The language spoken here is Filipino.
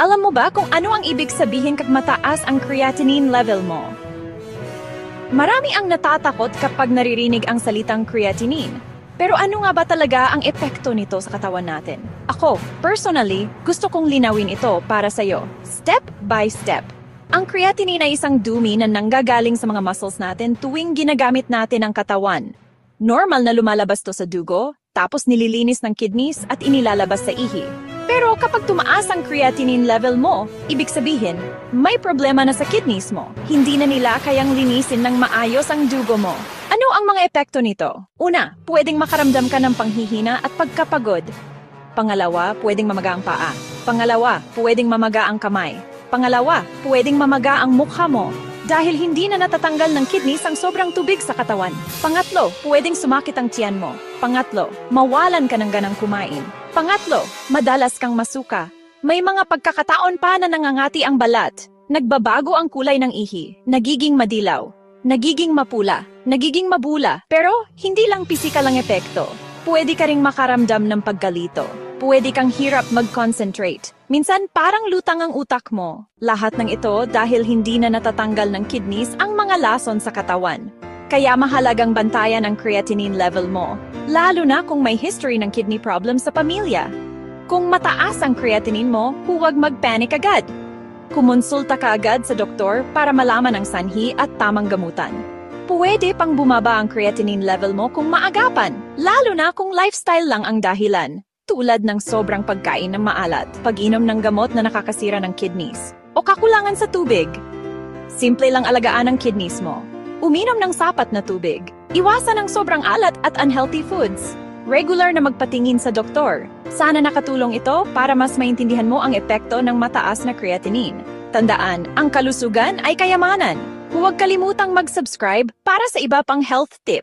Alam mo ba kung ano ang ibig sabihin kapag mataas ang creatinine level mo? Marami ang natatakot kapag naririnig ang salitang creatinine. Pero ano nga ba talaga ang epekto nito sa katawan natin? Ako, personally, gusto kong linawin ito para sa'yo, step by step. Ang creatinine ay isang dumi na nanggagaling sa mga muscles natin tuwing ginagamit natin ang katawan. Normal na lumalabas to sa dugo, tapos nililinis ng kidneys at inilalabas sa ihi. Pero kapag tumaas ang creatinine level mo, ibig sabihin, may problema na sa kidneys mo. Hindi na nila kayang linisin ng maayos ang dugo mo. Ano ang mga epekto nito? Una, pwedeng makaramdam ka ng panghihina at pagkapagod. Pangalawa, pwedeng mamaga ang paa. Pangalawa, pwedeng mamaga ang kamay. Pangalawa, pwedeng mamaga ang mukha mo dahil hindi na natatanggal ng kidneys ang sobrang tubig sa katawan. Pangatlo, pwedeng sumakit ang tiyan mo. Pangatlo, mawalan ka ng ganang kumain. Pangatlo, madalas kang masuka. May mga pagkakataon pa na nangangati ang balat. Nagbabago ang kulay ng ihi, nagiging madilaw, nagiging mapula, nagiging mabula. Pero hindi lang pisikal ang epekto. Pwede ka ring makaramdam ng paggalito. Pwede kang hirap mag-concentrate. Minsan parang lutang ang utak mo. Lahat ng ito dahil hindi na natatanggal ng kidneys ang mga lason sa katawan. Kaya mahalagang bantayan ang creatinine level mo, lalo na kung may history ng kidney problem sa pamilya. Kung mataas ang creatinine mo, huwag mag-panic agad. Kumonsulta ka agad sa doktor para malaman ang sanhi at tamang gamutan. Pwede pang bumaba ang creatinine level mo kung maagapan, lalo na kung lifestyle lang ang dahilan, tulad ng sobrang pagkain ng maalat, pag-inom ng gamot na nakakasira ng kidneys, o kakulangan sa tubig. Simple lang alagaan ang kidneys mo. Uminom ng sapat na tubig. Iwasan ang sobrang alat at unhealthy foods. Regular na magpatingin sa doktor. Sana nakatulong ito para mas maintindihan mo ang epekto ng mataas na creatinine. Tandaan, ang kalusugan ay kayamanan. Huwag kalimutang mag-subscribe para sa iba pang health tip.